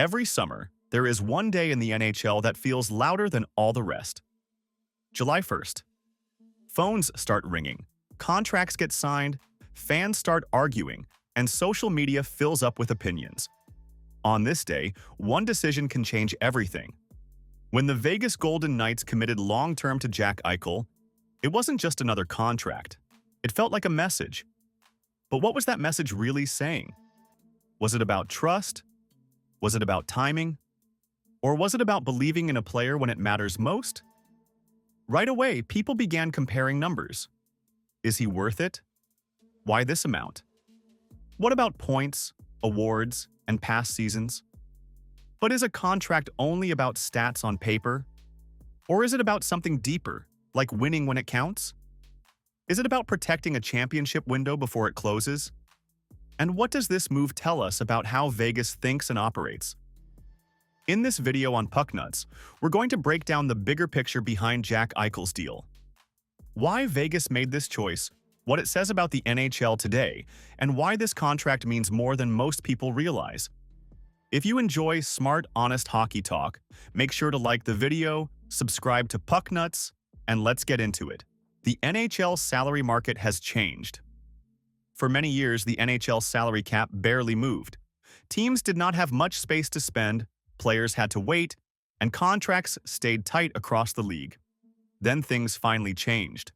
Every summer, there is one day in the NHL that feels louder than all the rest. July 1st. Phones start ringing, contracts get signed, fans start arguing, and social media fills up with opinions. On this day, one decision can change everything. When the Vegas Golden Knights committed long-term to Jack Eichel, it wasn't just another contract. It felt like a message. But what was that message really saying? Was it about trust? Was it about timing? Or was it about believing in a player when it matters most? Right away, people began comparing numbers. Is he worth it? Why this amount? What about points, awards, and past seasons? But is a contract only about stats on paper? Or is it about something deeper, like winning when it counts? Is it about protecting a championship window before it closes? And what does this move tell us about how Vegas thinks and operates? In this video on Pucknuts, we're going to break down the bigger picture behind Jack Eichel's deal. Why Vegas made this choice, what it says about the NHL today, and why this contract means more than most people realize. If you enjoy smart, honest hockey talk, make sure to like the video, subscribe to Pucknuts, and let's get into it. The NHL salary market has changed. For many years, the NHL salary cap barely moved. Teams did not have much space to spend, players had to wait, and contracts stayed tight across the league. Then things finally changed.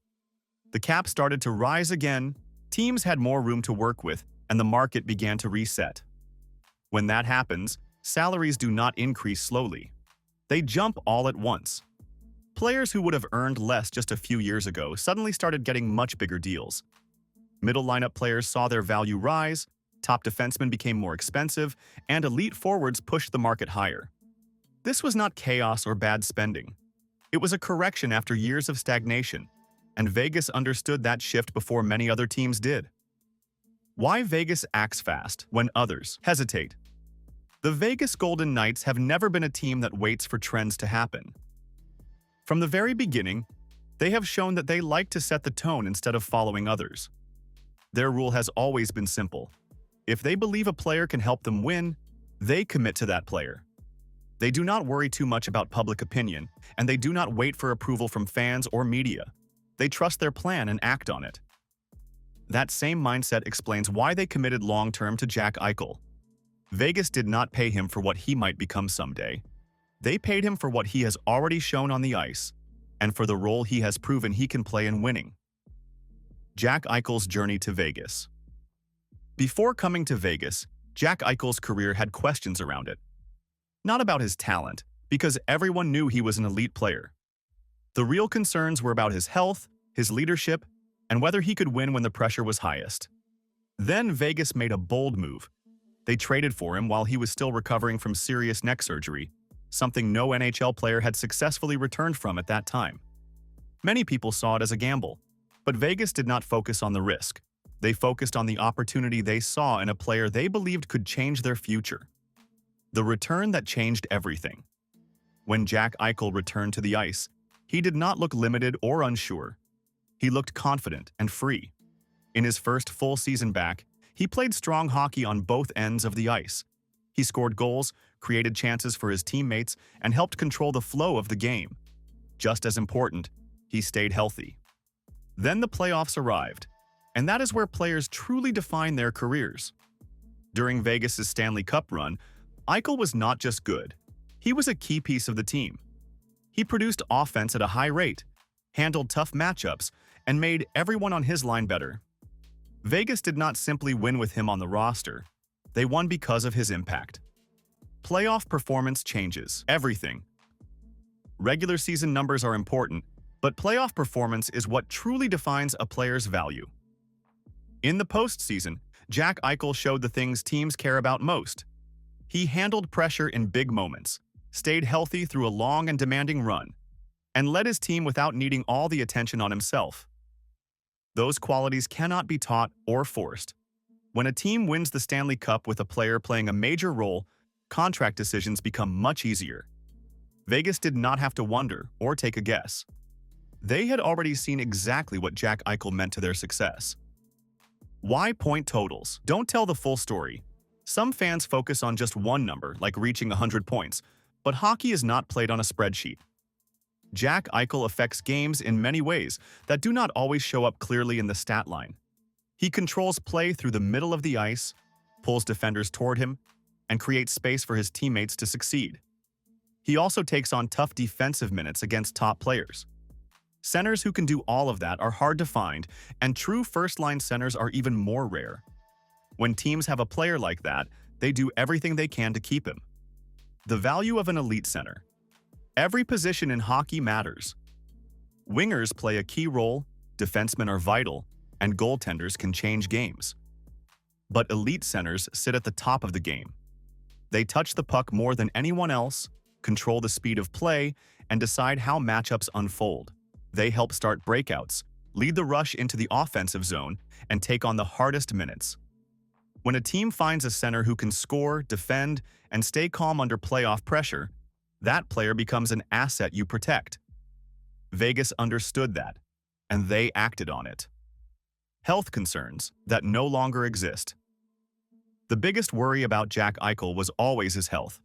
The cap started to rise again, teams had more room to work with, and the market began to reset. When that happens, salaries do not increase slowly. They jump all at once. Players who would have earned less just a few years ago suddenly started getting much bigger deals. Middle lineup players saw their value rise, top defensemen became more expensive, and elite forwards pushed the market higher. This was not chaos or bad spending. It was a correction after years of stagnation, and Vegas understood that shift before many other teams did. Why Vegas acts fast when others hesitate? The Vegas Golden Knights have never been a team that waits for trends to happen. From the very beginning, they have shown that they like to set the tone instead of following others. Their rule has always been simple. If they believe a player can help them win, they commit to that player. They do not worry too much about public opinion, and they do not wait for approval from fans or media. They trust their plan and act on it. That same mindset explains why they committed long-term to Jack Eichel. Vegas did not pay him for what he might become someday. They paid him for what he has already shown on the ice, and for the role he has proven he can play in winning. Jack Eichel's journey to Vegas. Before coming to Vegas, Jack Eichel's career had questions around it. Not about his talent, because everyone knew he was an elite player. The real concerns were about his health, his leadership, and whether he could win when the pressure was highest. Then Vegas made a bold move. They traded for him while he was still recovering from serious neck surgery, something no NHL player had successfully returned from at that time. Many people saw it as a gamble, but Vegas did not focus on the risk. They focused on the opportunity they saw in a player they believed could change their future. The return that changed everything. When Jack Eichel returned to the ice, he did not look limited or unsure. He looked confident and free. In his first full season back, he played strong hockey on both ends of the ice. He scored goals, created chances for his teammates, and helped control the flow of the game. Just as important, he stayed healthy. Then the playoffs arrived, and that is where players truly define their careers. During Vegas' Stanley Cup run, Eichel was not just good. He was a key piece of the team. He produced offense at a high rate, handled tough matchups, and made everyone on his line better. Vegas did not simply win with him on the roster. They won because of his impact. Playoff performance changes everything. Regular season numbers are important, but playoff performance is what truly defines a player's value. In the postseason, Jack Eichel showed the things teams care about most. He handled pressure in big moments, stayed healthy through a long and demanding run, and led his team without needing all the attention on himself. Those qualities cannot be taught or forced. When a team wins the Stanley Cup with a player playing a major role, contract decisions become much easier. Vegas did not have to wonder or take a guess. They had already seen exactly what Jack Eichel meant to their success. Why point totals? Don't tell the full story. Some fans focus on just one number, like reaching 100 points, but hockey is not played on a spreadsheet. Jack Eichel affects games in many ways that do not always show up clearly in the stat line. He controls play through the middle of the ice, pulls defenders toward him, and creates space for his teammates to succeed. He also takes on tough defensive minutes against top players. Centers who can do all of that are hard to find, and true first-line centers are even more rare. When teams have a player like that, they do everything they can to keep him. The value of an elite center. Every position in hockey matters. Wingers play a key role, defensemen are vital, and goaltenders can change games. But elite centers sit at the top of the game. They touch the puck more than anyone else, control the speed of play, and decide how matchups unfold. They help start breakouts, lead the rush into the offensive zone, and take on the hardest minutes. When a team finds a center who can score, defend, and stay calm under playoff pressure, that player becomes an asset you protect. Vegas understood that, and they acted on it. Health concerns that no longer exist. The biggest worry about Jack Eichel was always his health.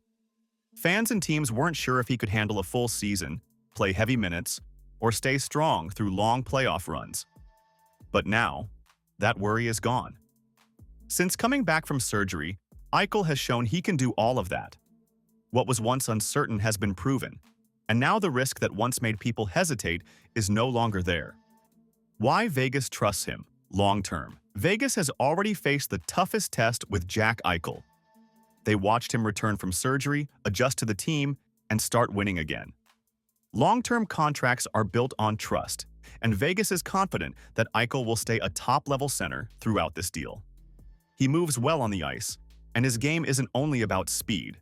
Fans and teams weren't sure if he could handle a full season, play heavy minutes, or stay strong through long playoff runs. But now, that worry is gone. Since coming back from surgery, Eichel has shown he can do all of that. What was once uncertain has been proven, and now the risk that once made people hesitate is no longer there. Why Vegas trusts him, long-term. Vegas has already faced the toughest test with Jack Eichel. They watched him return from surgery, adjust to the team, and start winning again. Long-term contracts are built on trust, and Vegas is confident that Eichel will stay a top-level center throughout this deal. He moves well on the ice, and his game isn't only about speed.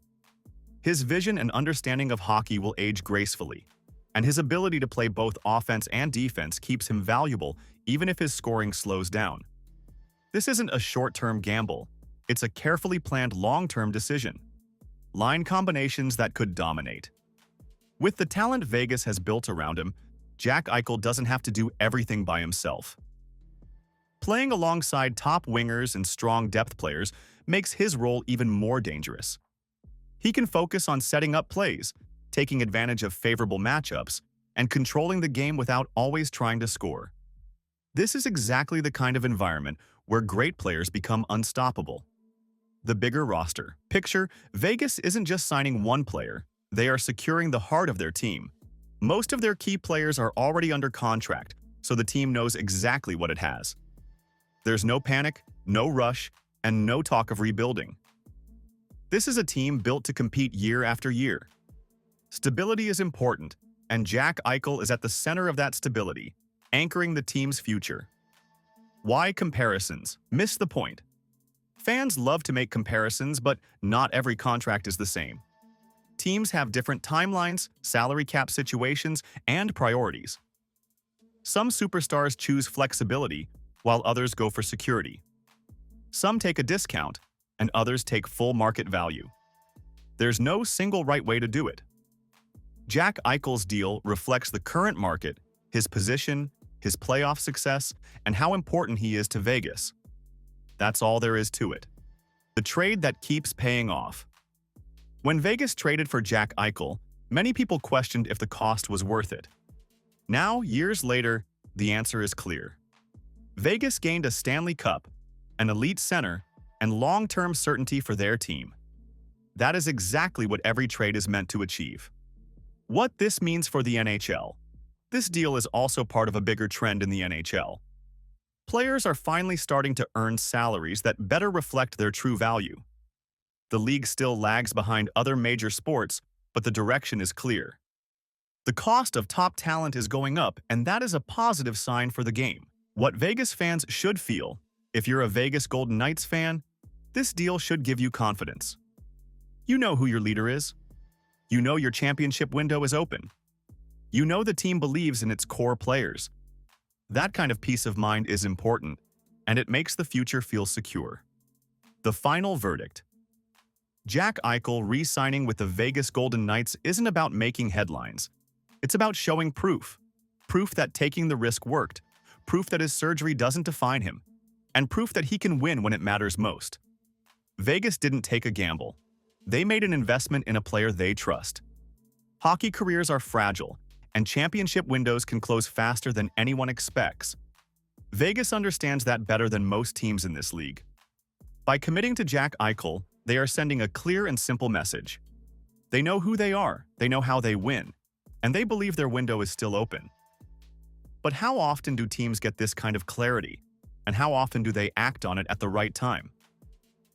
His vision and understanding of hockey will age gracefully, and his ability to play both offense and defense keeps him valuable even if his scoring slows down. This isn't a short-term gamble, it's a carefully planned long-term decision. Line combinations that could dominate. With the talent Vegas has built around him, Jack Eichel doesn't have to do everything by himself. Playing alongside top wingers and strong depth players makes his role even more dangerous. He can focus on setting up plays, taking advantage of favorable matchups, and controlling the game without always trying to score. This is exactly the kind of environment where great players become unstoppable. The bigger roster. Picture, Vegas isn't just signing one player, they are securing the heart of their team. Most of their key players are already under contract, so the team knows exactly what it has. There's no panic, no rush, and no talk of rebuilding. This is a team built to compete year after year. Stability is important, and Jack Eichel is at the center of that stability, anchoring the team's future. Why comparisons? Miss the point. Fans love to make comparisons, but not every contract is the same. Teams have different timelines, salary cap situations, and priorities. Some superstars choose flexibility, while others go for security. Some take a discount, and others take full market value. There's no single right way to do it. Jack Eichel's deal reflects the current market, his position, his playoff success, and how important he is to Vegas. That's all there is to it. The trade that keeps paying off. When Vegas traded for Jack Eichel, many people questioned if the cost was worth it. Now, years later, the answer is clear. Vegas gained a Stanley Cup, an elite center, and long-term certainty for their team. That is exactly what every trade is meant to achieve. What this means for the NHL. This deal is also part of a bigger trend in the NHL. Players are finally starting to earn salaries that better reflect their true value. The league still lags behind other major sports, but the direction is clear. The cost of top talent is going up, and that is a positive sign for the game. What Vegas fans should feel, if you're a Vegas Golden Knights fan, this deal should give you confidence. You know who your leader is. You know your championship window is open. You know the team believes in its core players. That kind of peace of mind is important, and it makes the future feel secure. The final verdict. Jack Eichel re-signing with the Vegas Golden Knights isn't about making headlines. It's about showing proof. Proof that taking the risk worked. Proof that his surgery doesn't define him. And proof that he can win when it matters most. Vegas didn't take a gamble. They made an investment in a player they trust. Hockey careers are fragile, and championship windows can close faster than anyone expects. Vegas understands that better than most teams in this league. By committing to Jack Eichel, they are sending a clear and simple message. They know who they are, they know how they win, and they believe their window is still open. But how often do teams get this kind of clarity, and how often do they act on it at the right time?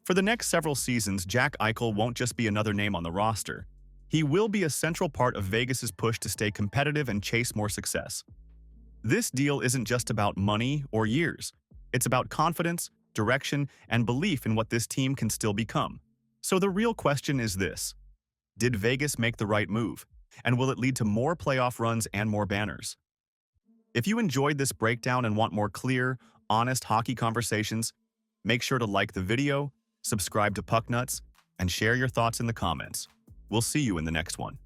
For the next several seasons, Jack Eichel won't just be another name on the roster. He will be a central part of Vegas's push to stay competitive and chase more success. This deal isn't just about money or years. It's about confidence, direction, and belief in what this team can still become. So the real question is this: did Vegas make the right move? And will it lead to more playoff runs and more banners? If you enjoyed this breakdown and want more clear, honest hockey conversations, make sure to like the video, subscribe to Pucknuts, and share your thoughts in the comments. We'll see you in the next one.